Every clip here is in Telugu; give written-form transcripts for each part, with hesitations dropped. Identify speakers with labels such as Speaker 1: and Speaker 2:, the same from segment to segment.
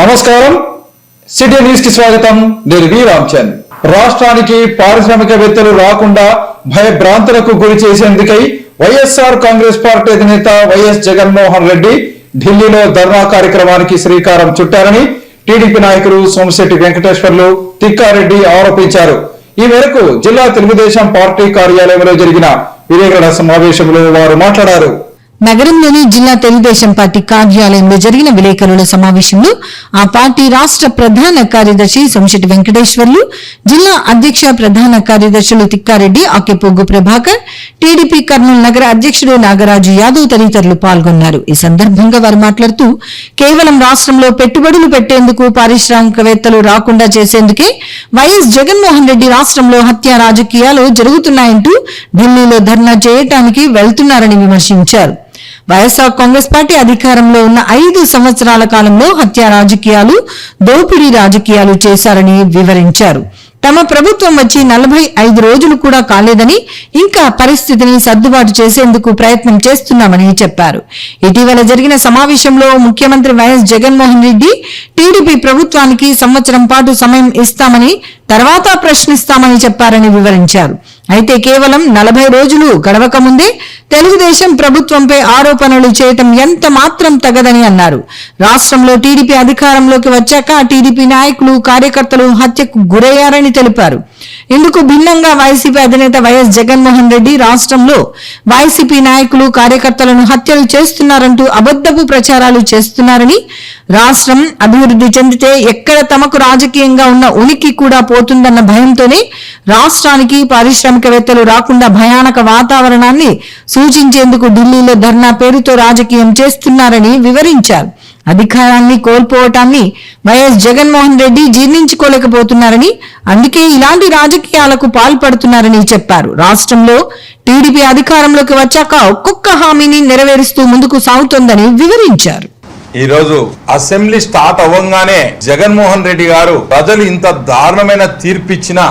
Speaker 1: నమస్కారం, సిటీ న్యూస్ కి స్వాగతం. నేను వి రామచంద్. రాష్ట్రానికి పారిశ్రామికవేత్తలు రాకుండా భయభ్రాంతులకు గురి చేసేందుకై వైఎస్ఆర్ కాంగ్రెస్ పార్టీ అధినేత వైఎస్ జగన్మోహన్ రెడ్డి ఢిల్లీలో ధర్నా కార్యక్రమానికి శ్రీకారం చుట్టారని టీడీపీ నాయకులు సోమిశెట్టి వెంకటేశ్వర్లు, తిక్కారెడ్డి ఆరోపించారు. ఈ మేరకు జిల్లా తెలుగుదేశం పార్టీ కార్యాలయంలో జరిగిన విలేకరుల సమావేశంలో వారు మాట్లాడారు.
Speaker 2: నగరంలోని జిల్లా తెలుగుదేశం పార్టీ కార్యాలయంలో జరిగిన విలేకరుల సమావేశంలో ఆ పార్టీ రాష్ట్ర ప్రధాన కార్యదర్శి సోమిశెట్టి వెంకటేశ్వర్లు, జిల్లా అధ్యక్ష ప్రధాన కార్యదర్శులు తిక్కారెడ్డి, ఆకెపోగు ప్రభాకర్, టీడీపీ కర్నూలు నగర అధ్యక్షుడు నాగరాజు యాదవ్ తదితరులు పాల్గొన్నారు. ఈ సందర్భంగా వారు మాట్లాడుతూ, కేవలం రాష్ట్రంలో పెట్టుబడులు పెట్టేందుకు పారిశ్రామికవేత్తలు రాకుండా చేసేందుకే వైఎస్ జగన్మోహన్ రెడ్డి రాష్ట్రంలో హత్య రాజకీయాలు జరుగుతున్నాయంటూ ఢిల్లీలో ధర్నా చేయడానికి వెళ్తున్నారని విమర్శించారు. వైఎస్ఆర్ కాంగ్రెస్ పార్టీ అధికారంలో ఉన్న 5 సంవత్సరాల కాలంలో హత్య రాజకీయాలు, దోపిడీ రాజకీయాలు చేశారని వివరించారు. తమ ప్రభుత్వం వచ్చి 45 రోజులు కూడా కాలేదని, ఇంకా పరిస్థితిని సర్దుబాటు చేసేందుకు ప్రయత్నం చేస్తున్నామని చెప్పారు. ఇటీవల జరిగిన సమావేశంలో ముఖ్యమంత్రి వైఎస్ జగన్మోహన్ రెడ్డి టీడీపీ ప్రభుత్వానికి సంవత్సరం పాటు సమయం ఇస్తామని, తర్వాత ప్రశ్నిస్తామని చెప్పారని వివరించారు. అయితే కేవలం 40 రోజులు గడవక ముందే తెలుగుదేశం ప్రభుత్వంపై ఆరోపణలు చేయటం ఎంత మాత్రం తగదని అన్నారు. రాష్ట్రంలో టీడీపీ అధికారంలోకి వచ్చాక టీడీపీ నాయకులు, కార్యకర్తలు హత్యకు గురయ్యారని తెలిపారు. ఇందుకు భిన్నంగా వైసీపీ అధినేత వైఎస్ జగన్మోహన్ రెడ్డి రాష్ట్రంలో వైసీపీ నాయకులు, కార్యకర్తలను హత్యలు చేస్తున్నారంటూ అబద్ధపు ప్రచారాలు చేస్తున్నారని, రాష్ట్రం అభివృద్ధి చెందితే ఎక్కడ తమకు రాజకీయంగా ఉన్న ఉనికి కూడా పోతుందన్న భయంతోనే రాష్ట్రానికి పారిశ్రామికవేత్తలు రాకుండా భయానక వాతావరణాన్ని సూచించేందుకు ఢిల్లీలో ధర్నా పేరుతో రాజకీయం చేస్తున్నారని వివరించారు. అధికారాన్ని కోల్పోవటాన్ని వైఎస్ జగన్మోహన్ రెడ్డి జీర్ణించుకోలేకపోతున్నారని, అందుకే ఇలాంటి రాజకీయాలకు పాల్పడుతున్నారని చెప్పారు. రాష్ట్రంలో టీడీపీ అధికారంలోకి వచ్చాక ఒక్కొక్క హామీని నెరవేరుస్తూ ముందుకు సాగుతోందని వివరించారు.
Speaker 3: ఈరోజు అసెంబ్లీ స్టార్ట్ అవ్వగానే జగన్మోహన్ రెడ్డి గారు ప్రజలు ఇంత దారుణమైన తీర్పిచ్చినా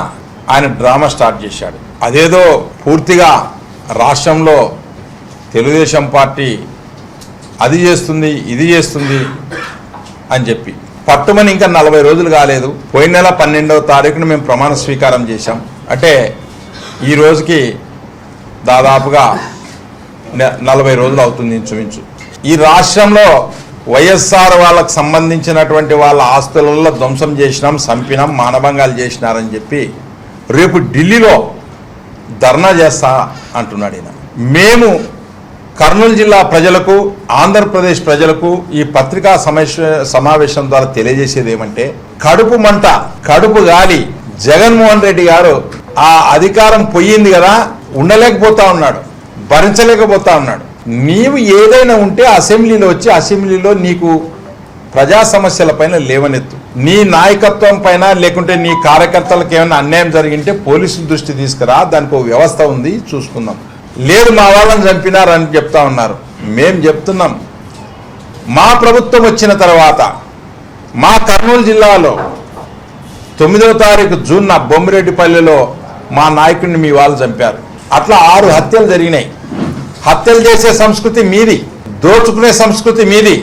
Speaker 3: ఆయన డ్రామా స్టార్ట్ చేశాడు. అదేదో పూర్తిగా రాష్ట్రంలో తెలుగుదేశం పార్టీ అది చేస్తుంది, ఇది చేస్తుంది అని చెప్పి పట్టుమని ఇంకా 40 రోజులు కాలేదు. పోయిన నెల 12వ తారీఖున మేము ప్రమాణ స్వీకారం చేశాం. అంటే ఈ రోజుకి దాదాపుగా 40 రోజులు అవుతుంది ఇంచుమించు. ఈ రాష్ట్రంలో వైఎస్ఆర్ వాళ్ళకు సంబంధించినటువంటి వాళ్ళ ఆస్తులలో ధ్వంసం చేసినాం, చంపినాం, మానభంగాలు చేసినారని చెప్పి రేపు ఢిల్లీలో ధర్నా చేస్తా అంటున్నాడు ఈయన. మేము కర్నూలు జిల్లా ప్రజలకు, ఆంధ్రప్రదేశ్ ప్రజలకు ఈ పత్రికా సమావేశం ద్వారా తెలియజేసేది ఏమంటే, కడుపు మంట, కడుపు గాలి జగన్మోహన్ రెడ్డి గారు ఆ అధికారం పోయింది కదా, ఉండలేకపోతా ఉన్నాడు, భరించలేకపోతా ఉన్నాడు. నీవు ఏదైనా ఉంటే అసెంబ్లీలో వచ్చి అసెంబ్లీలో నీకు ప్రజా సమస్యల పైన లేవనెత్తు. నీ నాయకత్వం పైన లేకుంటే నీ కార్యకర్తలకు ఏమైనా అన్యాయం జరిగింటే పోలీసుల దృష్టి తీసుకురా, దానికి ఒక వ్యవస్థ ఉంది, చూసుకుందాం. లేదు మా వాళ్ళని చంపినారని చెప్తా ఉన్నారు. మేం చెప్తున్నాం, మా ప్రభుత్వం వచ్చిన తర్వాత మా కర్నూలు జిల్లాలో 9వ తారీఖు జూన్ బొమ్మిరెడ్డిపల్లిలో మా నాయకుడిని మీ వాళ్ళు చంపారు. అట్లా 6 హత్యలు జరిగినాయి. హత్యలు చేసే సంస్కృతి మీది, దోచుకునే సంస్కృతి మీది,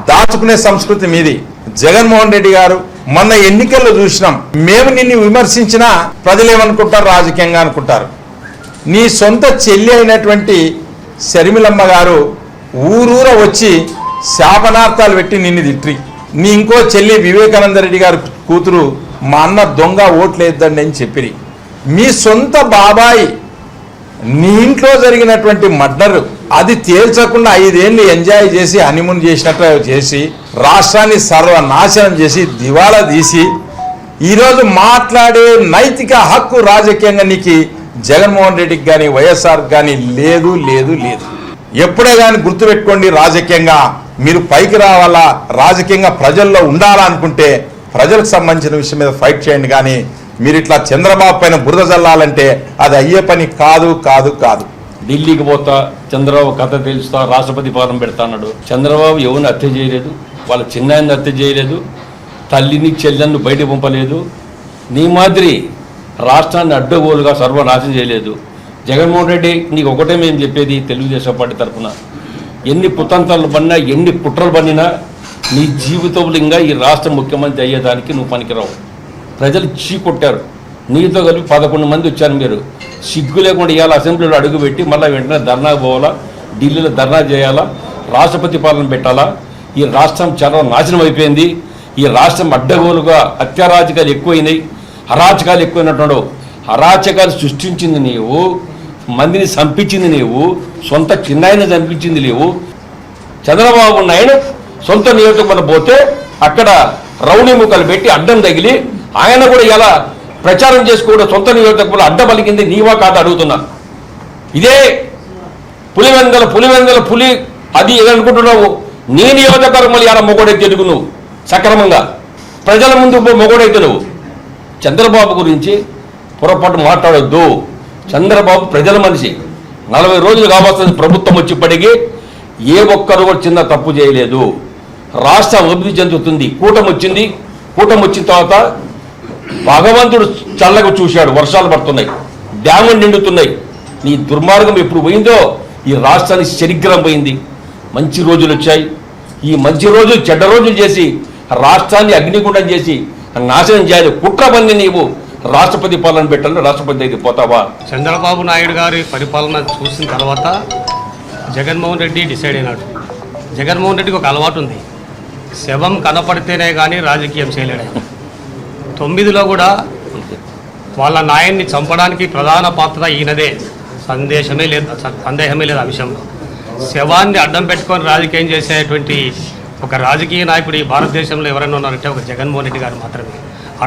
Speaker 3: దాచుకునే సంస్కృతి మీది. జగన్మోహన్ రెడ్డి గారు మొన్న ఎన్నికల్లో చూసినాం, మేము నిన్ను విమర్శించినా ప్రజలు ఏమనుకుంటారు, రాజకీయంగా అనుకుంటారు. నీ సొంత చెల్లి అయినటువంటి శర్మిలమ్మ గారు ఊరూర వచ్చి శాపనార్థాలు పెట్టి నిన్ను తిట్టి, నీ ఇంకో చెల్లి వివేకానంద రెడ్డి గారు కూతురు మా అన్న దొంగ ఓట్లేద్దండి అని చెప్పిరి. మీ సొంత బాబాయి నీ ఇంట్లో జరిగినటువంటి మర్డర్ అది తేల్చకుండా 5 ఏళ్ళు ఎంజాయ్ చేసి హనీమూన్ చేసినట్టు చేసి రాష్ట్రాన్ని సర్వనాశనం చేసి దివాలా తీసి ఈరోజు మాట్లాడే నైతిక హక్కు రాజకీయంగా నీకు జగన్మోహన్ రెడ్డికి కానీ వైఎస్ఆర్ కానీ లేదు లేదు లేదు. ఎప్పుడే కానీ గుర్తుపెట్టుకోండి, రాజకీయంగా మీరు పైకి రావాలా, రాజకీయంగా ప్రజల్లో ఉండాలనుకుంటే ప్రజలకు సంబంధించిన విషయం మీద ఫైట్ చేయండి. కానీ మీరు ఇట్లా చంద్రబాబు పైన బురద చల్లాలంటే అది అయ్యే పని కాదు కాదు కాదు.
Speaker 4: ఢిల్లీకి పోతా, చంద్రబాబు కథ తెలుస్తా, రాష్ట్రపతి పాలన పెడతా అన్నాడు. చంద్రబాబు ఎవరిని హత్య చేయలేదు, వాళ్ళ చిన్నాయన్ని హత్య చేయలేదు, తల్లిని చెల్లెలను బయటకు పంపలేదు. నీ మాదిరి రాష్ట్రాన్ని అడ్డగోలుగా సర్వనాశనం చేయలేదు. జగన్మోహన్ రెడ్డి నీకు ఒకటే మేము చెప్పేది, తెలుగుదేశం పార్టీ తరఫున ఎన్ని కుతంత్రాలు పడినా, ఎన్ని కుట్రలు పడినా నీ జీవితంలో ఇంకా ఈ రాష్ట్ర ముఖ్యమంత్రి అయ్యేదానికి నువ్వు పనికిరావు. ప్రజలు చీకొట్టారు. నీతో కలిపి 11 మంది వచ్చారు. మీరు సిగ్గు లేకుండా ఇవాళ అసెంబ్లీలో అడుగుపెట్టి మళ్ళీ వెంటనే ధర్నా పోవాలా, ఢిల్లీలో ధర్నా చేయాలా, రాష్ట్రపతి పాలన పెట్టాలా? ఈ రాష్ట్రం చాలా నాశనం అయిపోయింది. ఈ రాష్ట్రం అడ్డగోలుగా అత్యారాజకాలు ఎక్కువైనాయి, అరాచకాలు ఎక్కువైనట్టు. అరాచకాలు సృష్టించింది నీవు, మందిని చంపించింది నీవు, సొంత చిన్నాయన చంపించింది నీవు. చంద్రబాబు నాయుడు సొంత నియోజకవర్గం పోతే అక్కడ రౌడీ ముక్కలు పెట్టి అడ్డం తగిలి ఆయన కూడా ఇలా ప్రచారం చేసుకోవడం సొంత నియోజకవర్గంలో అడ్డ పలికింది నీవా కాదు అడుగుతున్నా. ఇదే పులివెందల పులి అది ఏదనుకుంటున్నావు? నీ నియోజకవర్గంలో ఇలా మొగోడైతే తెలుగు నువ్వు సక్రమంగా ప్రజల ముందు మొగోడైతే నువ్వు. చంద్రబాబు గురించి పొరపాటు మాట్లాడొద్దు. చంద్రబాబు ప్రజల మనిషి. 40 రోజులు కావాల్సింది ప్రభుత్వం వచ్చిప్పటికీ ఏ ఒక్కరు కూడా చిన్న తప్పు చేయలేదు. రాష్ట్రం అభివృద్ధి చెందుతుంది. కూటమి వచ్చింది. కూటమి వచ్చిన తర్వాత భగవంతుడు చల్లగా చూశాడు. వర్షాలు పడుతున్నాయి, డ్యాములు నిండుతున్నాయి. నీ దుర్మార్గం ఎప్పుడు పోయిందో ఈ రాష్ట్రానికి శనిగ్రహం పోయింది. మంచి రోజులు వచ్చాయి. ఈ మంచి రోజులు చెడ్డ రోజులు చేసి రాష్ట్రాన్ని అగ్నిగుండం చేసి నాశనం చేయాలి. కుట్ర పని నీవు రాష్ట్రపతి పాలన పెట్టాలని రాష్ట్రపతి దగ్గరికి పోతావా?
Speaker 5: చంద్రబాబు నాయుడు గారి పరిపాలన చూసిన తర్వాత జగన్మోహన్ రెడ్డి డిసైడ్ అయినాడు. జగన్మోహన్ రెడ్డికి ఒక అలవాటు ఉంది, శవం కనపడితేనే కానీ రాజకీయం చేయలేడు. 9లో కూడా వాళ్ళ నాయన్ని చంపడానికి ప్రధాన పాత్ర ఈయనదే, సందేహమే లేదు ఆ విషయంలో. శవాన్ని అడ్డం పెట్టుకొని రాజకీయం చేసేటువంటి ఒక రాజకీయ నాయకుడు ఈ భారతదేశంలో ఎవరైనా ఉన్నారంటే ఒక జగన్మోహన్ రెడ్డి గారు మాత్రమే.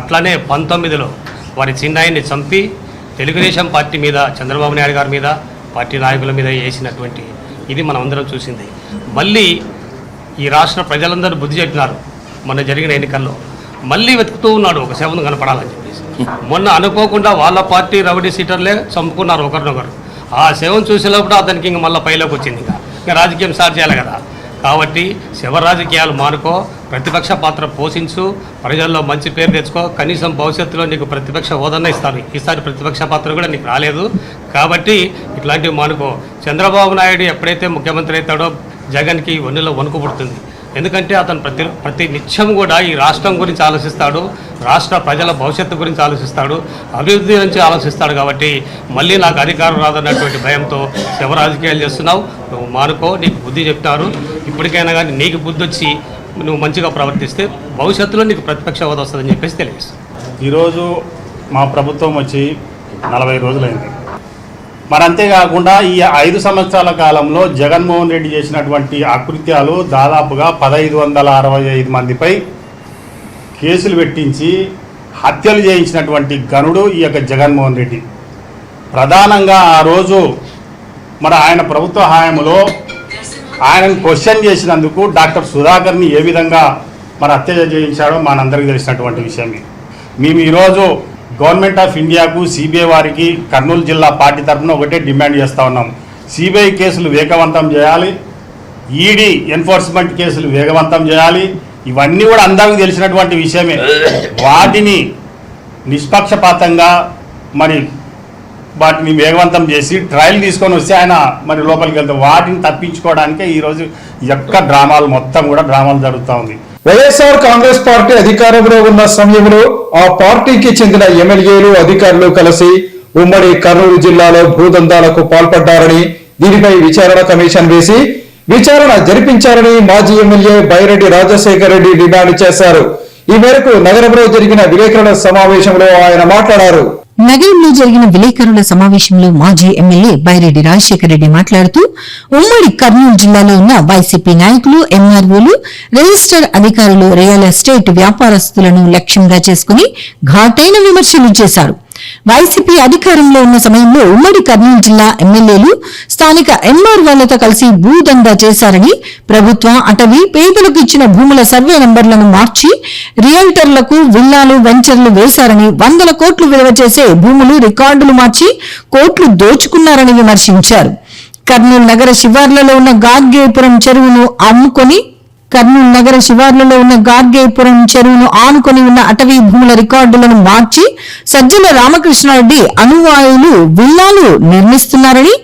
Speaker 5: అట్లనే 19లో వారి చిన్నాయన్ని చంపి తెలుగుదేశం పార్టీ మీద, చంద్రబాబు నాయుడు గారి మీద, పార్టీ నాయకుల మీద వేసినటువంటి ఇది మనం అందరం చూసింది. మళ్ళీ ఈ రాష్ట్ర ప్రజలందరూ బుద్ధి చెప్పినారు. మొన్న జరిగిన ఎన్నికల్లో మళ్ళీ వెతుకుతూ ఉన్నాడు ఒక శవం కనపడాలని చెప్పేసి. మొన్న అనుకోకుండా వాళ్ళ పార్టీ రౌడీ సీటర్లే చంపుకున్నారు ఒకరినొకరు. ఆ శవం చూసేటప్పుడు అతనికి ఇంక మళ్ళీ పైలోకి వచ్చింది. ఇంకా రాజకీయం స్టార్ట్ చేయాలి కదా. కాబట్టి శవ రాజకీయాలు మానుకో, ప్రతిపక్ష పాత్ర పోషించు, ప్రజల్లో మంచి పేరు తెచ్చుకో. కనీసం భవిష్యత్తులో నీకు ప్రతిపక్ష హోదానే ఇస్తారు. ఈసారి ప్రతిపక్ష పాత్ర కూడా నీకు రాలేదు కాబట్టి ఇట్లాంటివి మానుకో. చంద్రబాబు నాయుడు ఎప్పుడైతే ముఖ్యమంత్రి అవుతాడో జగన్కి వన్నులో వణుకు పుడుతుంది. ఎందుకంటే అతను ప్రతి నిత్యం కూడా ఈ రాష్ట్రం గురించి ఆలోచిస్తాడు, రాష్ట్ర ప్రజల భవిష్యత్తు గురించి ఆలోచిస్తాడు, అభివృద్ధి గురించి ఆలోచిస్తాడు. కాబట్టి మళ్ళీ నాకు అధికారం రాదన్నటువంటి భయంతో శవ రాజకీయాలు చేస్తున్నావు. నువ్వు మానుకో, నీకు బుద్ధి చెప్తారు. ఇప్పటికైనా కానీ నీకు బుద్ధి వచ్చి నువ్వు మంచిగా ప్రవర్తిస్తే భవిష్యత్తులో నీకు ప్రతిపక్ష హోదా వస్తుందని చెప్పేసి తెలియజేస్తాను.
Speaker 6: ఈరోజు మా ప్రభుత్వం వచ్చి 40 రోజులైంది. మరి అంతేకాకుండా ఈ 5 సంవత్సరాల కాలంలో జగన్మోహన్ రెడ్డి చేసినటువంటి అకృత్యాలు దాదాపుగా 1565 మందిపై కేసులు పెట్టించి హత్యలు చేయించినటువంటి గనుడు ఈ యొక్క జగన్మోహన్ రెడ్డి. ప్రధానంగా ఆ రోజు మరి ఆయన ప్రభుత్వ హయాంలో ఆయనను క్వశ్చన్ చేసినందుకు డాక్టర్ సుధాకర్ని ఏ విధంగా మరి హత్య చేయించాడో మనందరికీ తెలిసినటువంటి విషయమే. మేము ఈరోజు గవర్నమెంట్ ఆఫ్ ఇండియాకు, సిబిఐ వారికి కర్నూలు జిల్లా పార్టీ తరఫున ఒకటే డిమాండ్ చేస్తూ ఉన్నాం. సిబిఐ కేసులు వేగవంతం చేయాలి, ఈడీ ఎన్ఫోర్స్మెంట్ కేసులు వేగవంతం చేయాలి. ఇవన్నీ కూడా అందరికీ తెలిసినటువంటి విషయమే. వాటిని నిష్పక్షపాతంగా మరి వాటిని వేగవంతం చేసి ట్రయల్ తీసుకొని వస్తే ఆయన మరి లోపలికి వెళ్తాం. వాటిని తప్పించుకోవడానికే ఈరోజు యొక్క డ్రామాలు మొత్తం కూడా డ్రామాలు జరుగుతూ ఉంది.
Speaker 1: వైఎస్ఆర్ కాంగ్రెస్ పార్టీ అధికారంలో ఉన్న సమయంలో ఆ పార్టీకి చెందిన ఎమ్మెల్యేలు, అధికారులు కలిసి ఉమ్మడి కర్నూలు జిల్లాలో భూదందాలకు పాల్పడ్డారని, దీనిపై విచారణ కమిషన్ వేసి విచారణ జరిపించారని మాజీ ఎమ్మెల్యే బైరెడ్డి రాజశేఖర్ రెడ్డి డిమాండ్ చేశారు. ఈ మేరకు నగరంలో జరిగిన విలేకరుల సమావేశంలో ఆయన మాట్లాడారు.
Speaker 2: నగరంలో జరిగిన విలేకరుల సమావేశంలో మాజీ ఎమ్మెల్యే బైరెడ్డి రాజశేఖర రెడ్డి మాట్లాడుతూ ఉమ్మడి కర్నూలు జిల్లాలో ఉన్న వైసీపీ నాయకులు, ఎంఆర్ఓలు, రిజిస్టర్ అధికారులు రియల్ ఎస్టేట్ వ్యాపారస్తులను లక్ష్యంగా చేసుకుని ఘాటైన విమర్శలు చేశారు. వైసీపీ అధికారంలో ఉన్న సమయంలో ఉమ్మడి కర్నూలు జిల్లా ఎమ్మెల్యేలు స్థానిక ఎంఆర్ఓలతో కలిసి భూదందా చేశారని, ప్రభుత్వం అటవీ పేదలకు ఇచ్చిన భూముల సర్వే నంబర్లను మార్చి రియల్టర్లకు విల్లాలు, వెంచర్లు వేశారని, 100 కోట్లు విలువ చేసే భూములు రికార్డులు మార్చి కోట్లు దోచుకున్నారని విమర్శించారు. కర్నూలు నగర శివార్లలో ఉన్న గార్గేపురం చెరువును ఆనుకొని ఉన్న అటవీ భూముల రికార్డులను మార్చి Sajjala Ramakrishna Reddy అనువాయులు విల్లాలు నిర్మిస్తున్నారని,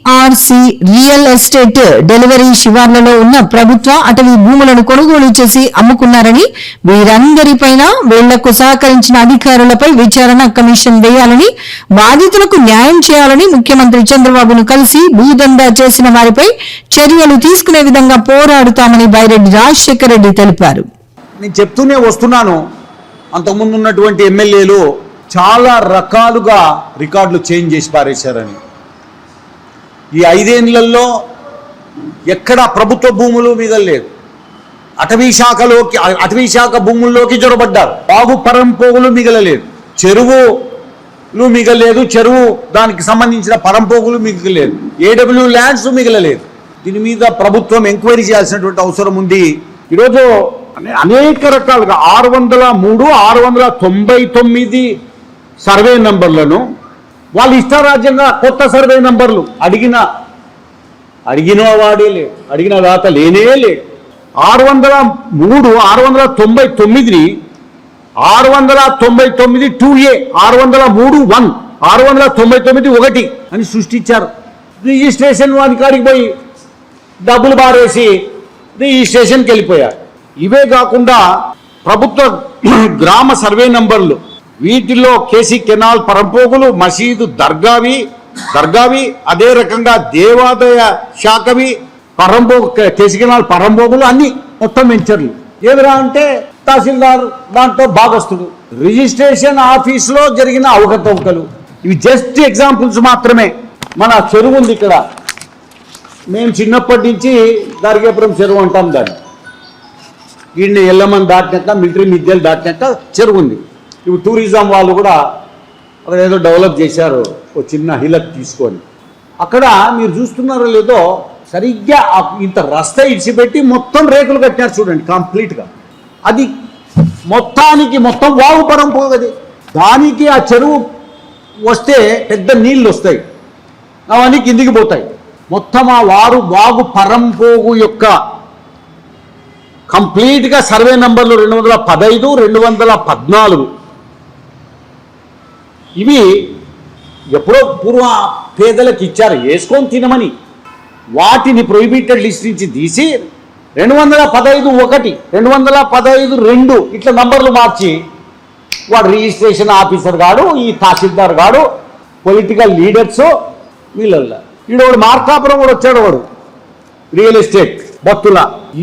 Speaker 2: RC real estate delivery శివార్లలో ఉన్న ప్రభుత్వ అటవీ భూములను కొనుగోలు చేసి అమ్ముకున్నారని, వీరందరిపైన వీళ్లకు సహకరించిన అధికారులపై విచారణ కమిషన్ వేయాలని, బాధితులకు న్యాయం చేయాలని ముఖ్యమంత్రి చంద్రబాబును కలిసి భూదందా చేసిన వారిపై చర్యలు తీసుకునే విధంగా పోరాడుతామని బైరెడ్డి రాజశేఖర రెడ్డి తెలిపారు.
Speaker 7: నేను చెప్తూనే వస్తున్నాను, అంతకుముందు ఉన్నటువంటి ఎమ్మెల్యేలు చాలా రకాలుగా రికార్డులు చేంజ్ చేసి పారేశారని. ఈ 5 ఏళ్లలో ఎక్కడ ప్రభుత్వ భూములు మిగలలేదు. అటవీ శాఖ భూముల్లోకి జొరబడ్డారు. బాగు పరంపోగులు మిగలలేదు, చెరువులు మిగలలేదు, చెరువు దానికి సంబంధించిన పరంపోగులు మిగలలేదు, ఏడబ్ల్యూ ల్యాండ్స్ మిగలలేదు. దీని మీద ప్రభుత్వం ఎంక్వైరీ చేయాల్సినటువంటి అవసరం ఉంది. ఈరోజు అనేక రకాలుగా 603, 699 సర్వే నంబర్లను వాళ్ళు ఇష్టారాజ్యంగా కొత్త సర్వే నంబర్లు అడిగిన వాడే లేడు, అడిగిన దాత లేనే లేడు. 603, 699, 699 2A, 603 1, 699 1 అని సృష్టించారు. రిజిస్ట్రేషన్ వాని కాడికి పోయి డబ్బులు బారేసి రిజిస్ట్రేషన్కి వెళ్ళిపోయారు. ఇవే కాకుండా ప్రభుత్వ గ్రామ సర్వే నంబర్లు, వీటిల్లో కేసీ కెనాల్ పరంపోగులు, మసీదు దర్గావి, అదే రకంగా దేవాదాయ శాఖవి, కేసీ కెనాల్ పరంపోగులు అన్ని మొత్తం వెంచర్లు. ఏమిరా అంటే తహసీల్దార్ దాంట్లో భాగస్తుడు, రిజిస్ట్రేషన్ ఆఫీసులో జరిగిన అవకతవకలు. ఇవి జస్ట్ ఎగ్జాంపుల్స్ మాత్రమే. మన చెరువు ఉంది ఇక్కడ, మేము చిన్నప్పటి నుంచి దారికేపురం చెరువు అంటాం దాన్ని. వీడిని ఎల్లమని దాటినాక, మిలిటరీ మిద్యలు దాటినాక చెరువు ఉంది. ఇప్పుడు టూరిజం వాళ్ళు కూడా అక్కడ ఏదో డెవలప్ చేశారు, ఒక చిన్న హిలక్ తీసుకొని. అక్కడ మీరు చూస్తున్నారో లేదో, సరిగ్గా ఇంత రస్తా ఇడిచిపెట్టి మొత్తం రేకులు కట్టినారు చూడండి కంప్లీట్గా. అది మొత్తం వాగు పరంపోగది. దానికి ఆ చెరువు వస్తే పెద్ద నీళ్ళు వస్తాయి, అవన్నీ కిందికి పోతాయి. మొత్తం ఆ వాగు పరంపోగు యొక్క కంప్లీట్గా సర్వే నంబర్లు 215, 214 ఇవి ఎప్పుడో పూర్వ పేదలకు ఇచ్చారు వేసుకొని తినమని. వాటిని ప్రొహిబిటెడ్ లిస్ట్ నుంచి తీసి 215 1, 215 2 ఇట్లా నంబర్లు మార్చి వాడు రిజిస్ట్రేషన్ ఆఫీసర్ గాడు, ఈ తహసీల్దార్ గాడు, పొలిటికల్ లీడర్స్ వీళ్ళల్లో. ఈడవాడు మార్కాపురం కూడా వచ్చాడు, వాడు రియల్ ఎస్టేట్ భక్తుల.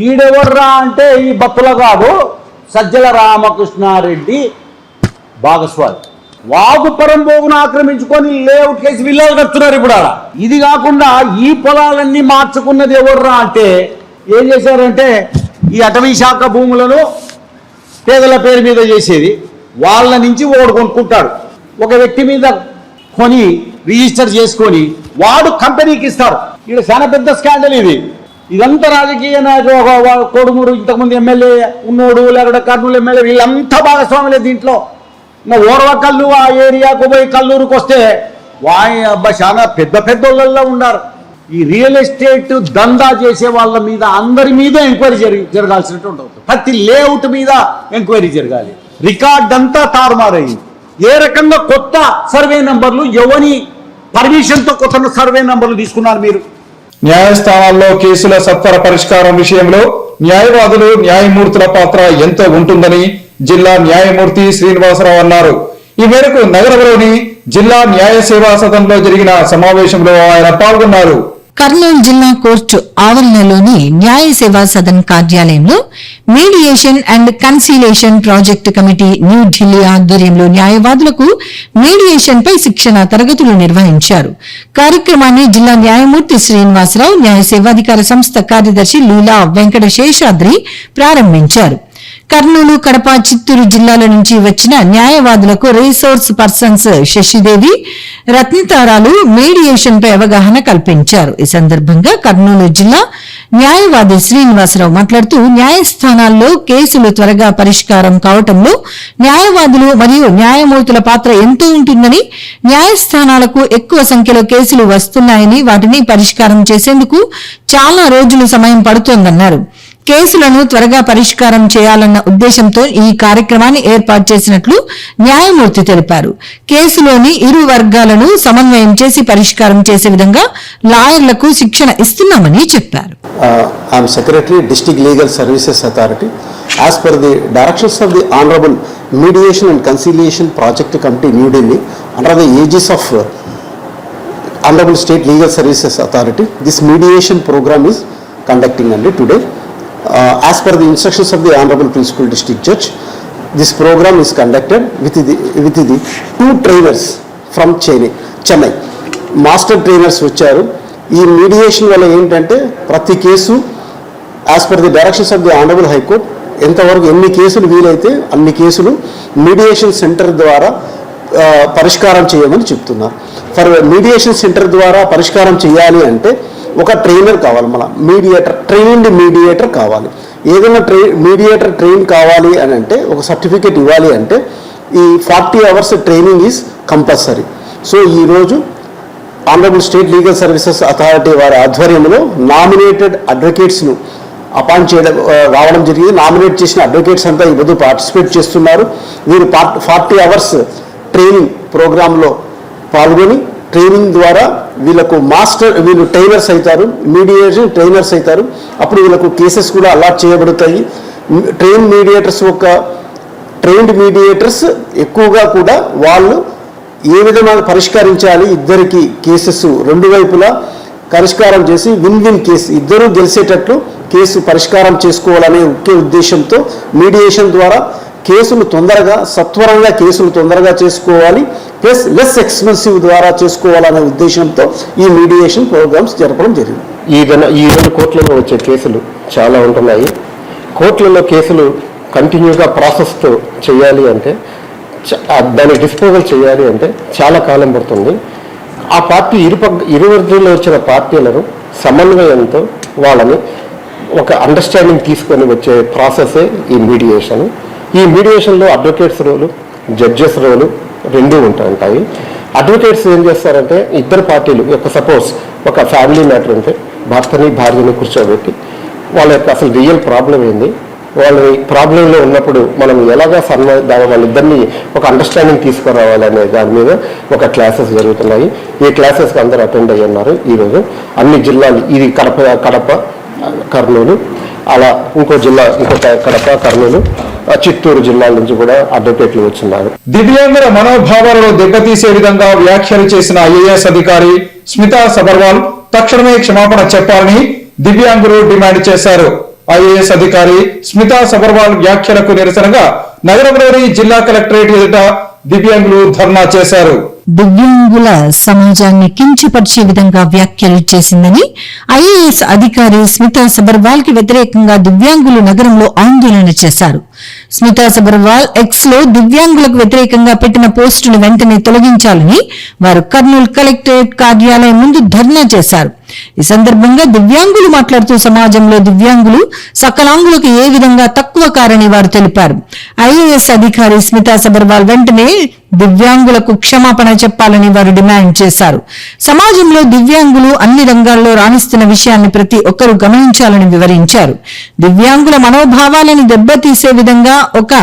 Speaker 7: ఈడెవర్రా అంటే ఈ భక్తుల కాదు, సజ్జల రామకృష్ణారెడ్డి భాగస్వామి. వాగు పరంపోగును ఆక్రమించుకొని లేఅవుట్ కేసి విల్లాలు కడుతున్నారు ఇప్పుడు. ఇది కాకుండా ఈ పొలాలన్నీ మార్చుకున్నది ఎవర్రా అంటే ఏం చేశారంటే, ఈ అటవీ శాఖ భూములను పేదల పేరు మీద చేసేది, వాళ్ళ నుంచి ఓడు కొనుక్కుంటాడు. ఒక వ్యక్తి మీద కొని రిజిస్టర్ చేసుకొని వాడు కంపెనీకి ఇస్తారు. ఇక్కడ చాలా పెద్ద స్కాండల్ ఇది. ఇదంతా రాజకీయ నాయకుడు, కొడుమూరు ఇంతకుముందు ఎమ్మెల్యే ఉన్నోడు, లేకపోతే కర్నూలు ఎమ్మెల్యే, వీళ్ళంతా భాగస్వాములే దీంట్లో. ఓర్వకల్లు ఆ ఏరియాకు పోయి కల్లూరుకు వస్తే చాలా పెద్ద వాళ్ళల్లో ఉన్నారు. ఈ రియల్ ఎస్టేట్ దందా చేసే వాళ్ళ మీద అందరి మీద ఎంక్వైరీ జరగాల్సినటువంటి ఉంటుంది. ప్రతి లేఅవుట్ మీద ఎంక్వైరీ జరగాలి. రికార్డ్ అంతా తారుమారయ్యింది. ఏ రకంగా కొత్త సర్వే నంబర్లు, ఎవరి పర్మిషన్తో కొత్త సర్వే నంబర్లు తీసుకున్నారు మీరు?
Speaker 1: న్యాయస్థానాల్లో కేసుల సత్వర పరిష్కారం విషయంలో న్యాయవాదులు, న్యాయమూర్తుల పాత్ర ఎంతో ఉంటుందని జిల్లా న్యాయమూర్తి శ్రీనివాసరావు అన్నారు. ఈ మేరకు నగరంలోని జిల్లా న్యాయ సేవా సదనంలో జరిగిన సమావేశంలో ఆయన పాల్గొన్నారు.
Speaker 2: కర్నూలు జిల్లా కోర్టు ఆవరణలోని న్యాయ సేవా సదన్ కార్యాలయంలో mediation and cancellation project committee New Delhi ఆధ్వర్యంలో న్యాయవాదులకు మీడియేషన్ పై శిక్షణ తరగతులు నిర్వహించారు. కార్యక్రమాన్ని జిల్లా న్యాయమూర్తి శ్రీనివాసరావు, న్యాయ సేవాధికార సంస్థ కార్యదర్శి లీలా వెంకట శేషాద్రి ప్రారంభించారు. కర్నూలు, కడప, చిత్తూరు జిల్లాల నుంచి వచ్చిన న్యాయవాదులకు రీసోర్స్ పర్సన్స్ శశిదేవి, రత్నతారాలు మీడియేషన్ పై అవగాహన కల్పించారు. ఈ సందర్భంగా కర్నూలు జిల్లా న్యాయవాది శ్రీనివాసరావు మాట్లాడుతూ, న్యాయస్థానాల్లో కేసులు త్వరగా పరిష్కారం కావటంలో న్యాయవాదులు మరియు న్యాయమూర్తుల పాత్ర ఎంతో ఉంటుందని, న్యాయస్థానాలకు ఎక్కువ సంఖ్యలో కేసులు వస్తున్నాయని, వాటిని పరిష్కారం చేసేందుకు చాలా రోజులు సమయం పడుతోందన్నారు. కేసులను త్వరగా పరిష్కారం చేయాలన్న ఉద్దేశంతో ఈ కార్యక్రమాన్ని ఏర్పాటు చేసినట్లు న్యాయమూర్తి తెలిపారు. కేసులోని ఇరు వర్గాలను సమన్వయం చేసి పరిష్కారం చేసే విధంగా లాయర్లకు శిక్షణ ఇస్తున్నామని చెప్పారు.
Speaker 8: I am Secretary, District Legal Services Authority. As per the directions of the Honorable Mediation and Conciliation Project Committee, New Delhi, under the aegis of Honorable State Legal Services Authority, this mediation program is conducting today. As per the instructions of the Honorable Principal District Judge, this program is conducted with the two trainers from Chennai. Master trainers వచ్చారు. ఈ మీడియేషన్ వల్ల ఏంటంటే ప్రతి case as per the directions of the honourable high court ఎంతవరకు ఎన్ని కేసులు వీలైతే అన్ని కేసులు మీడియేషన్ సెంటర్ ద్వారా పరిష్కారం చేయమని చెప్తున్నారు. ఫర్ మీడియేషన్ సెంటర్ ద్వారా పరిష్కారం చేయాలి అంటే ఒక ట్రైనర్ కావాలి, మన ట్రైన్డ్ మీడియేటర్ కావాలి. ఏదైనా మీడియేటర్ ట్రైన్ కావాలి అని అంటే ఒక సర్టిఫికేట్ ఇవ్వాలి అంటే ఈ 40 hours training is compulsory. So ఈరోజు honourable state legal services authority వారి ఆధ్వర్యంలో నామినేటెడ్ అడ్వకేట్స్ను అపాయింట్ చేయడం రావడం జరిగింది. నామినేట్ చేసిన అడ్వకేట్స్ అంతా ఈ పొద్దు పార్టిసిపేట్ చేస్తున్నారు. వీరు 40 hours ట్రైనింగ్ ప్రోగ్రాంలో పాల్గొని ట్రైనింగ్ ద్వారా వీళ్ళు ట్రైనర్స్ అవుతారు, మీడియేషన్ ట్రైనర్స్ అవుతారు. అప్పుడు వీళ్ళకు కేసెస్ కూడా అలాట్ చేయబడతాయి. ట్రైన్డ్ మీడియేటర్స్ ఎక్కువగా కూడా వాళ్ళు ఏ విధంగా పరిష్కరించాలి, ఇద్దరికి కేసెస్ రెండు వైపులా పరిష్కారం చేసి విన్ కేసు ఇద్దరూ గెలిచేటట్లు కేసు పరిష్కారం చేసుకోవాలనే ముఖ్య ఉద్దేశంతో మీడియేషన్ ద్వారా కేసులు సత్వరంగా చేసుకోవాలి, ప్లస్ లెస్ ఎక్స్పెన్సివ్ ద్వారా చేసుకోవాలనే ఉద్దేశంతో ఈ మీడియేషన్ ప్రోగ్రామ్స్ జరపడం జరిగింది.
Speaker 9: ఈరోజు కోర్టులలో వచ్చే కేసులు చాలా ఉంటున్నాయి. కోర్టులలో కేసులు కంటిన్యూగా ప్రాసెస్తో చేయాలి అంటే, దాన్ని డిస్పోజల్ చేయాలి అంటే చాలా కాలం పడుతుంది. ఆ పార్టీ ఇరువర్గంలో వచ్చిన పార్టీలను సమన్వయంతో వాళ్ళని ఒక అండర్స్టాండింగ్ తీసుకొని వచ్చే ప్రాసెసే ఈ మీడియేషన్. ఈ మీడియేషన్లో అడ్వకేట్స్ రోలు, జడ్జెస్ రోలు రెండూ ఉంటాయి. అడ్వకేట్స్ ఏం చేస్తారంటే ఇద్దరు పార్టీలు సపోజ్ ఒక ఫ్యామిలీ మ్యాటర్ ఉంటే భార్యని కూర్చోబెట్టి వాళ్ళ యొక్క అసలు రియల్ ప్రాబ్లం ఏంది, వాళ్ళ ప్రాబ్లంలో ఉన్నప్పుడు మనం ఎలాగా వాళ్ళిద్దరిని ఒక అండర్స్టాండింగ్ తీసుకురావాలనే దాని మీద ఒక క్లాసెస్ జరుగుతున్నాయి. ఈ క్లాసెస్కి అందరూ అటెండ్ అయ్యి ఉన్నారు. ఈరోజు అన్ని జిల్లాలు, ఇది కడప, కర్నూలు, అలా ఇంకో కడప, కర్నూలు, చిత్తూరు జిల్లాల నుంచి కూడా అడ్వకేట్లు వచ్చిన్నారు.
Speaker 1: దివ్యాంగుల మనోభావాలను దెబ్బతీసే విధంగా వ్యాఖ్యలు చేసిన ఐఏఎస్ అధికారి స్మితా సబర్వాల్ తక్షణమే క్షమాపణ చెప్పాలని దివ్యాంగులు డిమాండ్ చేశారు. ఐఏఎస్ అధికారి స్మితా సబర్వాల్ వ్యాఖ్యలకు నిరసనగా నగరంలోని జిల్లా కలెక్టరేట్ ఎదుట దివ్యాంగులు ధర్నా చేశారు.
Speaker 2: దివ్యాంగుల సమాజాన్ని కించపరిచే విధంగా వ్యాఖ్యలు చేసిందని ఐఏఎస్ అధికారి స్మితా సబర్వాల్ కి వ్యతిరేకంగా దివ్యాంగులు నగరంలో ఆందోళన చేశారు. స్మితా సబర్వాల్ ఎక్స్ లో దివ్యాంగులకు వ్యతిరేకంగా పెట్టిన పోస్టును వెంటనే తొలగించాలని వారు కర్నూలు కలెక్టరేట్ కార్యాలయం ముందు ధర్నా చేశారు. ఈ సందర్భంగా దివ్యాంగులు మాట్లాడుతూ సమాజంలో దివ్యాంగులు సకలాంగులకు ఏ విధంగా తక్కువ కారని వారు తెలిపారు. ఐఏఎస్ అధికారి స్మితా సబర్వాల్ వెంటనే దివ్యాంగులకు క్షమాపణ చెప్పాలని వారు డిమాండ్ చేశారు. సమాజంలో దివ్యాంగులు అన్ని రంగాల్లో రాణిస్తున్న విషయాన్ని ప్రతి ఒక్కరూ గమనించాలని వివరించారు. దివ్యాంగుల మనోభావాలను దెబ్బతీసే విధంగా ఒక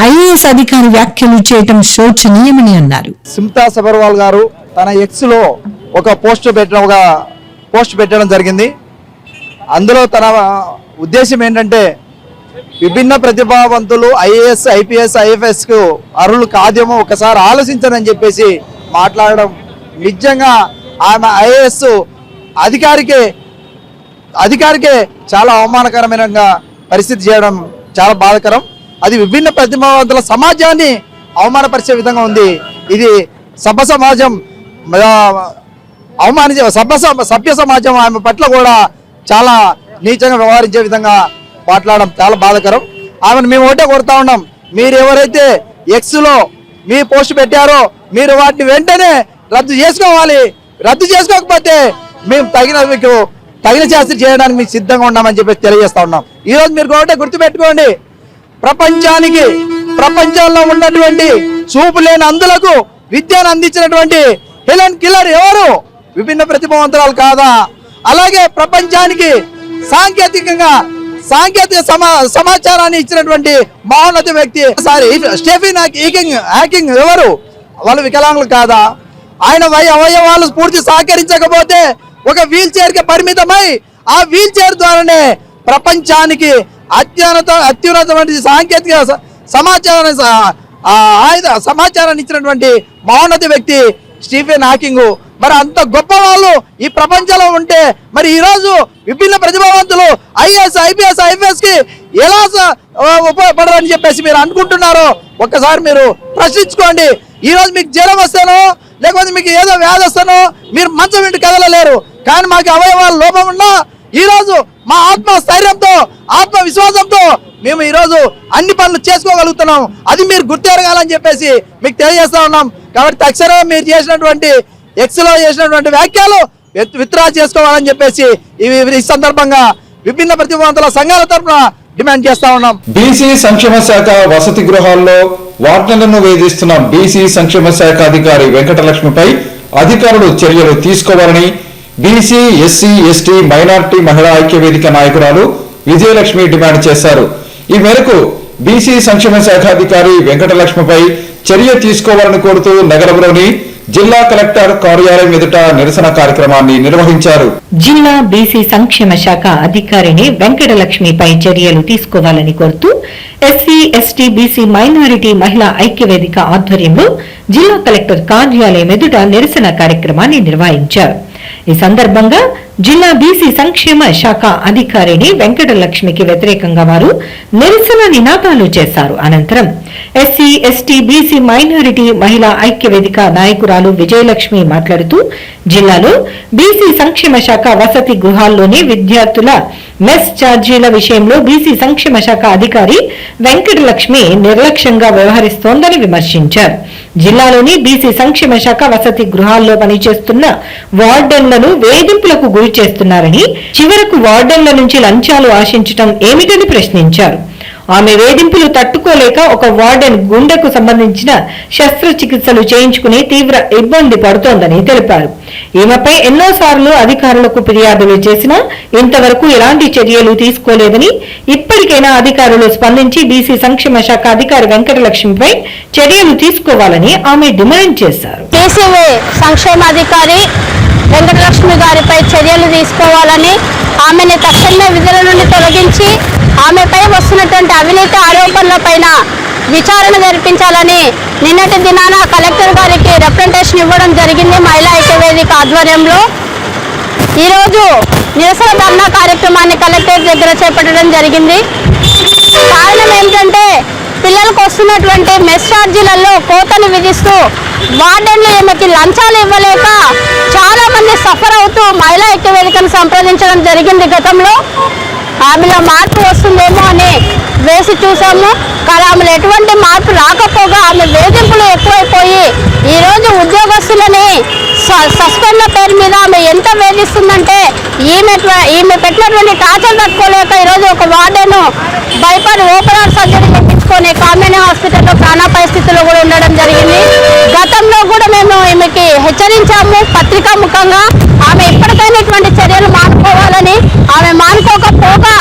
Speaker 2: ఐఏఎస్ అధికారి వ్యాఖ్యలు చేయటం శోచనీయమని అన్నారు.
Speaker 10: స్మితా సబర్వాల్ గారు తన ఎక్స్ లో ఒక పోస్ట్ పెట్టడం జరిగింది. అందులో తన ఉద్దేశం ఏంటంటే విభిన్న ప్రతిభావంతులు ఐఏఎస్, ఐపీఎస్, ఐఎఫ్ఎస్ కు అర్హులు కాదేమో ఒకసారి ఆలోచించనని చెప్పేసి మాట్లాడడం నిజంగా ఆమె ఐఏఎస్ అధికారికే చాలా అవమానకరమైన పరిస్థితి చేయడం చాలా బాధాకరం. అది విభిన్న ప్రతిభావంతుల సమాజాన్ని అవమానపరిచే విధంగా ఉంది. ఇది సభ్య సమాజం ఆమె పట్ల కూడా చాలా నీచంగా వ్యవహరించే విధంగా మాట్లాడడం చాలా బాధాకరం. ఆమెను మేము ఒకటే కోరుతా ఉన్నాం, మీరు ఎవరైతే ఎక్స్ లో మీ పోస్ట్ పెట్టారో మీరు వాటిని వెంటనే రద్దు చేసుకోవాలి. రద్దు చేసుకోకపోతే మేము తగిన శాస్త్రి చేయడానికి మీకు సిద్ధంగా ఉన్నామని చెప్పి తెలియజేస్తా ఉన్నాం. ఈరోజు మీరు ఒకటే గుర్తుపెట్టుకోండి, ప్రపంచంలో ఉన్నటువంటి చూపు లేని అందులకు విద్యను అందించినటువంటి హెలెన్ కెల్లర్ ఎవరు? విభిన్న ప్రతిభావంతురాలు కాదా? అలాగే ప్రపంచానికి సాంకేతిక సమాచారాన్ని ఇచ్చినటువంటి మహోన్నత వ్యక్తి. స్టెఫెన్ హాకింగ్ ఎవరు? వాళ్ళు వికలాంగులు కాదా? ఆయన అవయవాలు పూర్తి సహకరించకపోతే ఒక వీల్ చైర్ కి పరిమితమై ఆ వీల్ చైర్ ద్వారానే ప్రపంచానికి అత్యున్నతమైన సాంకేతిక సమాచారాన్ని ఇచ్చినటువంటి మహోన్నత వ్యక్తి స్టీఫెన్ హాకింగ్. మరి అంత గొప్ప వాళ్ళు ఈ ప్రపంచంలో ఉంటే మరి ఈ రోజు విభిన్న ప్రతిభావంతులు ఐఏఎస్ IPS IFS కి ఎలా ఉపయోగపడరని చెప్పేసి మీరు అనుకుంటున్నారో ఒక్కసారి మీరు ప్రశ్నించుకోండి. ఈ రోజు మీకు జ్వరం వస్తానో లేకపోతే మీకు ఏదో వ్యాధి వస్తానో మీరు మంచం ఇంటి కదలలేరు. కానీ మాకు అవయవాల లోపం ఉన్నా ఈ రోజు మా ఆత్మ స్థైర్యంతో ఆత్మవిశ్వాసంతో మేము ఈ రోజు అన్ని పనులు చేసుకోగలుగుతున్నాం. అది మీరు గుర్తెరగాలని చెప్పేసి మీకు తెలియజేస్తా ఉన్నాం. కాబట్టి తక్షణమే మీరు చేసినటువంటి ఎక్స్లో చేసినటువంటి వ్యాఖ్యలు విత్డ్రా చేసుకోవాలని చెప్పేసి ఈ సందర్భంగా విభిన్న ప్రతిభావంతుల సంఘాల తరఫున డిమాండ్ చేస్తా ఉన్నాం.
Speaker 1: బీసీ సంక్షేమ శాఖ వసతి గృహాల్లో వార్డులను వేధిస్తున్న బీసీ సంక్షేమ శాఖ అధికారి వెంకటలక్ష్మిపై అధికారులు చర్యలు తీసుకోవాలని బీసీ SC ST మైనార్టీ మహిళా ఐక్యవేదిక నాయకురాలు విజయలక్ష్మి డిమాండ్ చేశారు. ఈ మేరకు బీసీ సంక్షేమ శాఖ అధికారి వెంకటలక్ష్మిపై చర్య తీసుకోవాలని కోరుతూ నగరంలోని జిల్లా కలెక్టర్ కార్యాలయం ఎదుట నిరసన కార్యక్రమాన్ని నిర్వహించారు.
Speaker 2: జిల్లా బీసీ సంక్షేమ శాఖ అధికారిని వెంకటలక్ష్మిపై చర్యలు తీసుకోవాలని కోరుతూ SC ST BC మైనారిటీ మహిళా ఐక్యవేదిక ఆధ్వర్యంలో జిల్లా కలెక్టర్ కార్యాలయం ఎదుట నిరసన కార్యక్రమాన్ని నిర్వహించారు. ఈ సందర్భంగా జిల్లా బీసీ సంక్షేమ శాఖ అధికారిని వెంకటలక్ష్మికి వ్యతిరేకంగా వారు నిరసన నినాదాలు చేశారు. అనంతరం SC ST BC మైనారిటీ మహిళా ఐక్యవేదిక నాయకురాలు విజయలక్ష్మి మాట్లాడుతూ జిల్లాలో బీసీ సంక్షేమ శాఖ వసతి గృహాల్లోని విద్యార్థుల మెస్ ఛార్జీల విషయంలో బీసీ సంక్షేమ శాఖ అధికారి వెంకటలక్ష్మి నిర్లక్ష్యంగా వ్యవహరిస్తోందని విమర్శించారు. జిల్లాలోని బీసీ సంక్షేమ శాఖ వసతి గృహాల్లో పనిచేస్తున్న వార్డెన్లను వేధింపులకు గురి చేస్తున్నారని, చివరకు వార్డెన్ల నుంచి లంచాలు ఆశించడం ఏమిటని ప్రశ్నించారు. ఆమె వేధింపులు తట్టుకోలేక ఒక వార్డెన్ గుండెకు సంబంధించిన శస్త్రచికిత్సలు చేయించుకుని తీవ్ర ఇబ్బంది పడుతోందని తెలిపారు. ఈమెపై ఎన్నోసార్లు అధికారులకు ఫిర్యాదులు చేసినా ఇంతవరకు ఎలాంటి చర్యలు తీసుకోలేదని, ఇప్పటికైనా అధికారులు స్పందించి బీసీ సంక్షేమ శాఖ అధికారి వెంకటలక్ష్మిపై చర్యలు తీసుకోవాలని ఆమె డిమాండ్ చేశారు.
Speaker 11: సంక్షేమాధికారి వెంకటలక్ష్మి గారిపై చర్యలు తీసుకోవాలని, ఆమెను తక్షణమే విధుల నుండి తొలగించి ఆమెపై వస్తున్నటువంటి అవినీతి ఆరోపణలపైన విచారణ జరిపించాలని నిన్నటి దినాన కలెక్టర్ గారికి రిప్రజెంటేషన్ ఇవ్వడం జరిగింది. మహిళా ఐక్యవేదిక ఆధ్వర్యంలో ఈరోజు నిరసన ధర్నా కార్యక్రమాన్ని కలెక్టర్ దగ్గర చేపట్టడం జరిగింది. కారణం ఏంటంటే పిల్లలకు వస్తున్నటువంటి మెస్ ఛార్జీలలో కోతను విధిస్తూ వార్డెన్లు ఈమెకి లంచాలు ఇవ్వలేక చాలా మంది సఫర్ అవుతూ మహిళా ఐక్యవేదికను సంప్రదించడం జరిగింది. గతంలో ఆమెలో మార్పు వస్తుందేమో అని వేసి చూసాము. కానీ ఆమెలో ఎటువంటి మార్పు రాకపోగా ఆమె వేధింపులు ఎక్కువైపోయి ఈరోజు ఉద్యోగస్తులని సస్పెండ్ల పేరు మీద ఆమె ఎంత వేధిస్తుందంటే ఈమె పెట్టినటువంటి టార్చర్ తట్టుకోలేక ఈరోజు ఒక వార్డెను భయపడి ఓపెన్ సర్జరీ చేయించుకొని కామినేని హాస్పిటల్లో ప్రాణాపాయ స్థితిలో కూడా ఉండడం జరిగింది. గతంలో కూడా మేము ఈమెకి హెచ్చరించాము పత్రికా ముఖంగా. ఆమె ఇప్పటికైనా ఇటువంటి చర్యలు మానుకోవాలని, ఆమె మానుకోకపోగా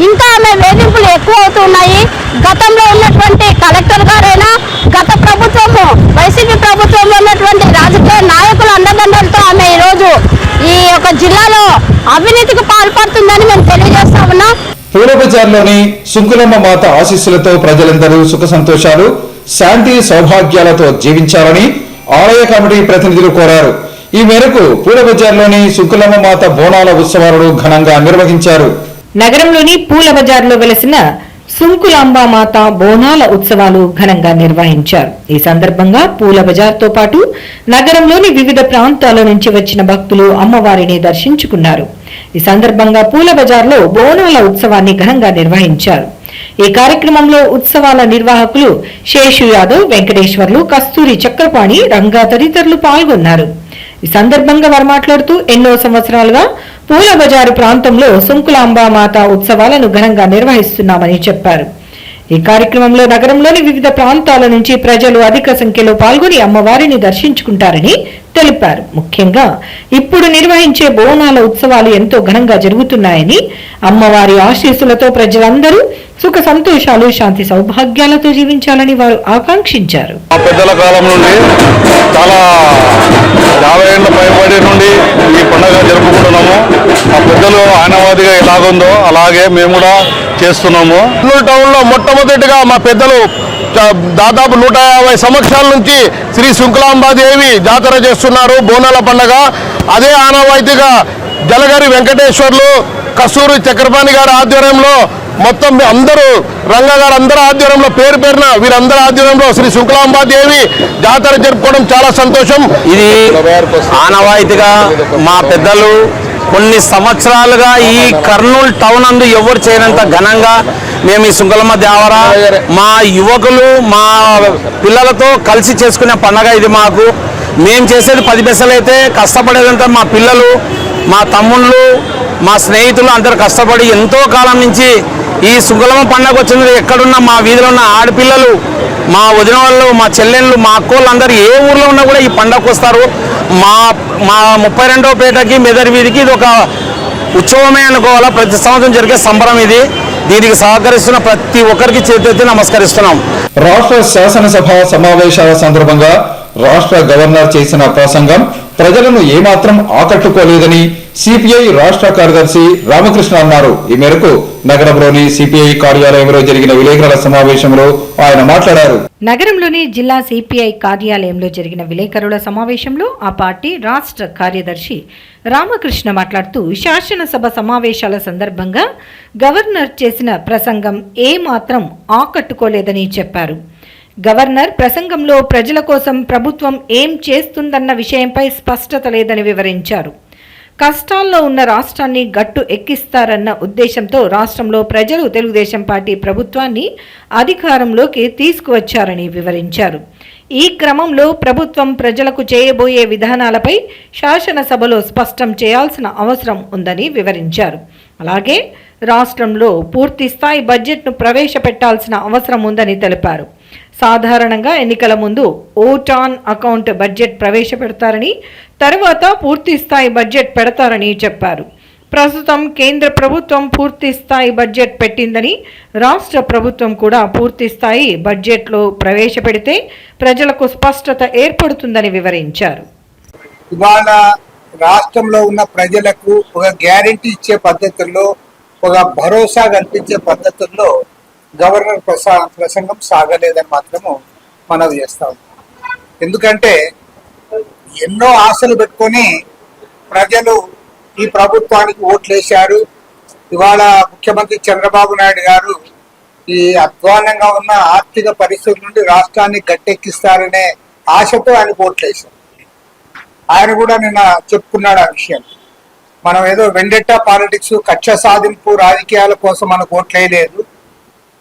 Speaker 11: ఇంకా ఆమె వేధింపులు ఎక్కువ అవుతున్నాయి. గతంలో ఉన్నటువంటి కలెక్టర్ గారైనా గత ప్రభుత్వము వైసీపీ ప్రభుత్వంలో ఉన్నటువంటి రాజకీయ నాయకుల అండదండలతో ఆమె ఈరోజు ఈ యొక్క జిల్లాలో అవినీతికి పాల్పడుతుందని మేము తెలియజేస్తా ఉన్నాం.
Speaker 1: పూలబజార్లోని సుంకులమ్మ మాత ఆశీస్సులతో ప్రజలందరూ సుఖ సంతోషాలు శాంతి సౌభాగ్యాలతో జీవించాలని ఆలయ కమిటీ ప్రతినిధులు కోరారు. ఈ మేరకు పూలబజార్లోని సుంకులమ్మ మాత బోనాల ఉత్సవాలను ఘనంగా నిర్వహించారు.
Speaker 2: నగరంలోని పూల బజార్లో వెలసిన సుంకులాంబామాత బోనాల ఉత్సవాలు ఘనంగా నిర్వహించారు. ఈ సందర్భంగా పూల బజార్తో పాటు నగరంలోని వివిధ ప్రాంతాల నుంచి వచ్చిన భక్తులు అమ్మవారిని దర్శించుకున్నారు. ఈ సందర్భంగా పూల బజార్లో బోనాల ఉత్సవాన్ని ఘనంగా నిర్వహించారు. ఈ కార్యక్రమంలో ఉత్సవాల నిర్వాహకులు శేషు యాదవ్, వెంకటేశ్వర్లు, కస్తూరి చక్రపాణి, రంగా తదితరులు పాల్గొన్నారు. ఈ సందర్భంగా వారు మాట్లాడుతూ ఎన్నో సంవత్సరాలుగా పూల బజారు ప్రాంతంలో సుంకులాంబామాత ఉత్సవాలను ఘనంగా నిర్వహిస్తున్నామని చెప్పారు. ఈ కార్యక్రమంలో నగరంలోని వివిధ ప్రాంతాల నుంచి ప్రజలు అధిక సంఖ్యలో పాల్గొని అమ్మవారిని దర్శించుకుంటారని తెలిపారు. ముఖ్యంగా ఇప్పుడు నిర్వహించే బోనాల ఉత్సవాలు ఎంతో ఘనంగా జరుగుతున్నాయని, అమ్మవారి ఆశీస్సులతో ప్రజలందరూ సుఖ సంతోషాలు, శాంతి సౌభాగ్యాలతో జీవించాలని వారు ఆకాంక్షించారు.
Speaker 3: పెద్దల కాలం నుండి చాలా 50 ఏళ్ల పైబడి నుండి ఈ పండుగ జరుపుకుంటున్నాము. ఆ పెద్దలు ఆనవాదిగా ఎలాగుందో అలాగే మేము కూడా చేస్తున్నాము. టౌన్ లో మొట్టమొదటిగా మా పెద్దలు దాదాపు 150 సంవత్సరాల నుంచి శ్రీ శుక్లాంబాదేవి జాతర చేస్తున్నారు, బోనాల పండుగ. అదే ఆనవాయితీగా జలగారి వెంకటేశ్వర్లు, కస్తూరి చక్రపాణి గారి ఆధ్వర్యంలో మొత్తం అందరూ రంగ గారు అందరూ ఆధ్వర్యంలో పేరున వీరందరి ఆధ్వర్యంలో శ్రీ శుక్లాంబాదేవి జాతర జరుపుకోవడం చాలా సంతోషం.
Speaker 12: ఇది ఆనవాయితీగా మా పెద్దలు కొన్ని సంవత్సరాలుగా ఈ కర్నూలు టౌన్ అందు ఎవరు చేయనంత ఘనంగా మేము ఈ శుక్లమ్మ దేవర మా యువకులు మా పిల్లలతో కలిసి చేసుకునే పండగ ఇది. మాకు మేము చేసేది 10 పైసలు అయితే కష్టపడేదంతా మా పిల్లలు, మా తమ్ముళ్ళు, మా స్నేహితులు అందరూ కష్టపడి ఎంతో కాలం నుంచి ఈ శుక్లమ్మ పండుగ వచ్చింది. ఎక్కడున్నా మా వీధిలో ఉన్న ఆడపిల్లలు, మా వదిన వాళ్ళు, మా చెల్లెళ్ళు, మా అక్కోళ్ళు అందరూ ఏ ఊర్లో ఉన్నా కూడా ఈ పండగకు వస్తారు. మా 32వ పేటకి మెదర్ వీధికి ఇది ఒక ఉత్సవమే అనుకోవాలా. ప్రతి సంవత్సరం జరిగే సంబరం ఇది. దీనికి సహకరిస్తున్న ప్రతి ఒక్కరికి చేతులెత్తి నమస్కరిస్తున్నాం.
Speaker 1: రాష్ట్ర శాసనసభ సమావేశాల సందర్భంగా రాష్ట్ర గవర్నర్ చేసిన ప్రసంగం ప్రజలను ఏమాత్రం ఆకట్టుకోలేదని సిపిఐ రాష్ట్ర కార్యదర్శి రామకృష్ణ అన్నారు. ఈ మేరకు నగరంలోని సిపిఐ కార్యాలయంలో జరిగిన విలేకరుల సమావేశంలో ఆయన మాట్లాడారు.
Speaker 2: నగరంలోని జిల్లా సిపిఐ కార్యాలయంలో జరిగిన విలేకరుల సమావేశంలో ఆ పార్టీ రాష్ట్ర కార్యదర్శి రామకృష్ణ మాట్లాడుతూ, శాసనసభ సమావేశాల సందర్భంగా గవర్నర్ చేసిన ప్రసంగం ఏమాత్రం ఆకట్టుకోలేదని చెప్పారు. గవర్నర్ ప్రసంగంలో ప్రజల కోసం ప్రభుత్వం ఏం చేస్తుందన్న విషయంపై స్పష్టత లేదని వివరించారు. కష్టాల్లో ఉన్న రాష్ట్రాన్ని గట్టు ఎక్కిస్తారన్న ఉద్దేశంతో రాష్ట్రంలో ప్రజలు తెలుగుదేశం పార్టీ ప్రభుత్వాన్ని అధికారంలోకి తీసుకువచ్చారని వివరించారు. ఈ క్రమంలో ప్రభుత్వం ప్రజలకు చేయబోయే విధానాలపై శాసనసభలో స్పష్టం చేయాల్సిన అవసరం ఉందని వివరించారు. అలాగే రాష్ట్రంలో పూర్తిస్థాయి బడ్జెట్ను ప్రవేశపెట్టాల్సిన అవసరం ఉందని తెలిపారు. సాధారణంగా ఎన్నికల ముందు ఓట్ ఆన్ అకౌంట్ బడ్జెట్ ప్రవేశపెడతారని, తర్వాత పూర్తి స్థాయి బడ్జెట్ పెడతారని చెప్పారు. ప్రస్తుతం కేంద్ర ప్రభుత్వం పూర్తి స్థాయి బడ్జెట్ పెట్టిందని, రాష్ట్ర ప్రభుత్వం కూడా పూర్తి స్థాయి బడ్జెట్లో ప్రవేశపెడితే ప్రజలకు స్పష్టత ఏర్పడుతుందని వివరించారు.
Speaker 13: ఇవాళ రాష్ట్రంలో ఉన్న ప్రజలకు ఒక గ్యారెంటీ ఇచ్చే పద్ధతుల్లో, ఒక భరోసా కల్పించే పద్ధతుల్లో గవర్నర్ ప్రసంగం సాగలేదని మాత్రము మనవి చేస్తాం. ఎందుకంటే ఎన్నో ఆశలు పెట్టుకొని ప్రజలు ఈ ప్రభుత్వానికి ఓట్లేశారు. ఇవాళ ముఖ్యమంత్రి చంద్రబాబు నాయుడు గారు ఈ అధ్వానంగా ఉన్న ఆర్థిక పరిస్థితుల నుండి రాష్ట్రాన్ని గట్టెక్కిస్తారనే ఆశతో ఆయన ఓట్లేశారు. ఆయన కూడా నిన్న చెప్పుకున్నాడు ఆ విషయం. మనం ఏదో వెండెట్టా పాలిటిక్స్, కక్ష సాధింపు రాజకీయాల కోసం మనకు ఓట్లేయలేదు.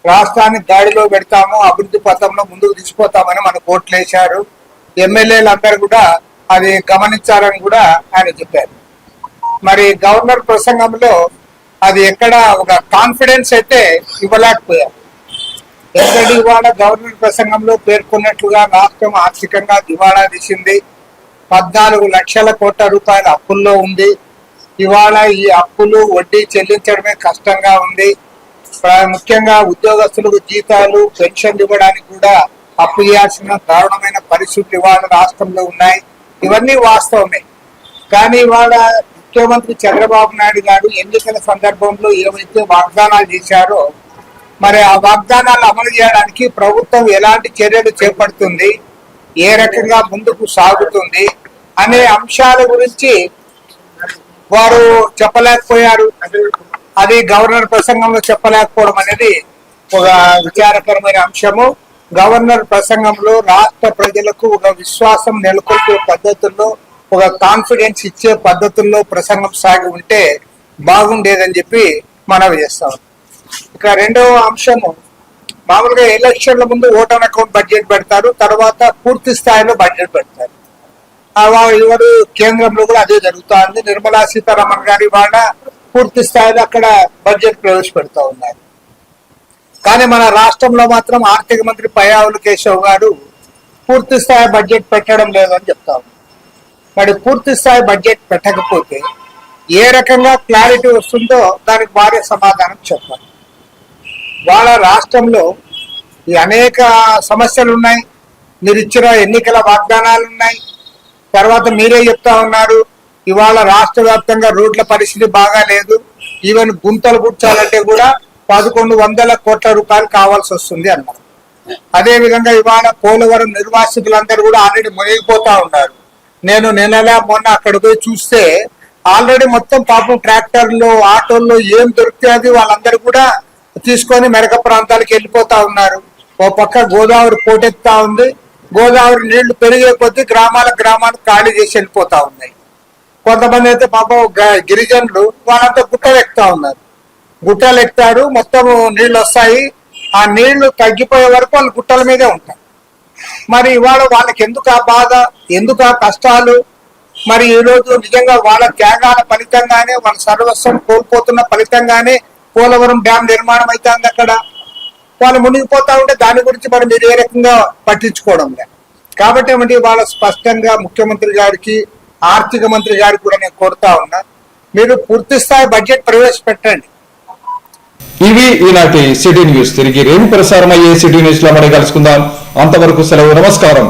Speaker 13: రాష్ట్రాన్ని గాడిలో పెడతాము, అభివృద్ధి పథంలో ముందుకు తీసుకుపోతామని మనకు ఓట్లేశారు. ఎమ్మెల్యేలు అందరూ కూడా అది గమనించాలని కూడా ఆయన చెప్పారు. మరి గవర్నర్ ప్రసంగంలో అది ఎక్కడ ఒక కాన్ఫిడెన్స్ అయితే ఇవ్వలేకపోయారు. ఎందుకంటే ఇవాళ గవర్నర్ ప్రసంగంలో పేర్కొన్నట్లుగా రాష్ట్రం ఆర్థికంగా దివాళా తీసింది. 14 లక్షల కోట్ల రూపాయల అప్పుల్లో ఉంది. ఇవాళ ఈ అప్పులు వడ్డీ చెల్లించడమే కష్టంగా ఉంది. ముఖ్యంగా ఉద్యోగస్తులకు జీతాలు, పెన్షన్లు ఇవ్వడానికి కూడా అప్పు చేయాల్సిన దారుణమైన పరిస్థితులు ఇవాళ రాష్ట్రంలో ఉన్నాయి. ఇవన్నీ వాస్తవమే. కానీ ఇవాళ ముఖ్యమంత్రి చంద్రబాబు నాయుడు గారు ఎన్నికల సందర్భంలో ఏవైతే వాగ్దానాలు చేశారో, మరి ఆ వాగ్దానాలు అమలు చేయడానికి ప్రభుత్వం ఎలాంటి చర్యలు చేపడుతుంది, ఏ రకంగా ముందుకు సాగుతుంది అనే అంశాల గురించి వారు చెప్పలేకపోయారు. అది గవర్నర్ ప్రసంగంలో చెప్పలేకపోవడం అనేది ఒక విచారకరమైన అంశము. గవర్నర్ ప్రసంగంలో రాష్ట్ర ప్రజలకు ఒక విశ్వాసం నెలకొల్పే పద్ధతుల్లో, ఒక కాన్ఫిడెన్స్ ఇచ్చే పద్ధతుల్లో ప్రసంగం సాగి ఉంటే బాగుండేదని చెప్పి మనవి చేస్తాం. ఇక రెండవ అంశము, మామూలుగా ఎలక్షన్ల ముందు ఓట్ ఆన్ అకౌంట్ బడ్జెట్ పెడతారు, తర్వాత పూర్తి స్థాయిలో బడ్జెట్ పెడతారు. ఎవరు కేంద్రంలో కూడా అదే జరుగుతుంది. నిర్మలా సీతారామన్ గారి వాళ్ళ పూర్తి స్థాయిలో అక్కడ బడ్జెట్ ప్రవేశపెడతా ఉన్నారు. కానీ మన రాష్ట్రంలో మాత్రం ఆర్థిక మంత్రి పయ్యావుల కేశవ్ గారు పూర్తి స్థాయి బడ్జెట్ పెట్టడం లేదని చెప్తా ఉన్నారు. మరి పూర్తి స్థాయి బడ్జెట్ పెట్టకపోతే ఏ రకంగా క్లారిటీ వస్తుందో దానికి వారే సమాధానం చెప్పాలి. వాళ్ళ రాష్ట్రంలో ఈ అనేక సమస్యలు ఉన్నాయి, మీరు ఇచ్చిన ఎన్నికల వాగ్దానాలు ఉన్నాయి, తర్వాత మీరే చెప్తా ఉన్నారు ఇవాళ రాష్ట్ర వ్యాప్తంగా రోడ్ల పరిస్థితి బాగా లేదు, ఈవెన్ గుంతలు పుచ్చాలంటే కూడా 1100 కోట్ల రూపాయలు కావాల్సి వస్తుంది అన్నారు. అదే విధంగా ఇవాళ పోలవరం నిర్వాసితులందరూ కూడా ఆల్రెడీ మునిగిపోతా ఉన్నారు. నేను మొన్న అక్కడికి పోయి చూస్తే ఆల్రెడీ మొత్తం పాపం ట్రాక్టర్లు ఆటోల్లో ఏం దొరికితే అది వాళ్ళందరూ కూడా తీసుకొని మెరక ప్రాంతాలకు వెళ్ళిపోతా ఉన్నారు. ఓ పక్క గోదావరి పోటెత్తా ఉంది, గోదావరి నీళ్లు పెరిగే కొద్దీ గ్రామాలు ఖాళీ చేసి వెళ్ళిపోతా ఉన్నాయి. కొంతమంది అయితే పాపం గిరిజనులు వాళ్ళంతా గుట్టలు ఎక్కుతా ఉన్నారు, గుట్టలు ఎక్కుతారు, మొత్తం నీళ్లు వస్తాయి, ఆ నీళ్లు తగ్గిపోయే వరకు వాళ్ళు గుట్టల మీదే ఉంటారు. మరి ఇవాళ వాళ్ళకి ఎందుకు ఆ బాధ, ఎందుకు ఆ కష్టాలు? మరి ఈరోజు నిజంగా వాళ్ళ త్యాగాల ఫలితంగానే, వాళ్ళ సర్వస్వం కోల్పోతున్న ఫలితంగానే పోలవరం డ్యామ్ నిర్మాణం అవుతుంది. అక్కడ వాళ్ళు మునిగిపోతా ఉంటే దాని గురించి మరి మీరు ఏ రకంగా పట్టించుకోవడం లేదు. కాబట్టి ఏమంటే వాళ్ళ స్పష్టంగా ముఖ్యమంత్రి గారికి, ఆర్థిక మంత్రి గారికి కూడా నేను కోరుతా ఉన్నా, మీరు పూర్తి స్థాయి బడ్జెట్ ప్రవేశపెట్టండి.
Speaker 1: ఇవి ఈనాటి సిటీ న్యూస్. తిరిగి రేపు ప్రసారం అయ్యే సిటీ న్యూస్ లో మళ్ళీ కలుసుకుందాం. అంతవరకు సెలవు, నమస్కారం.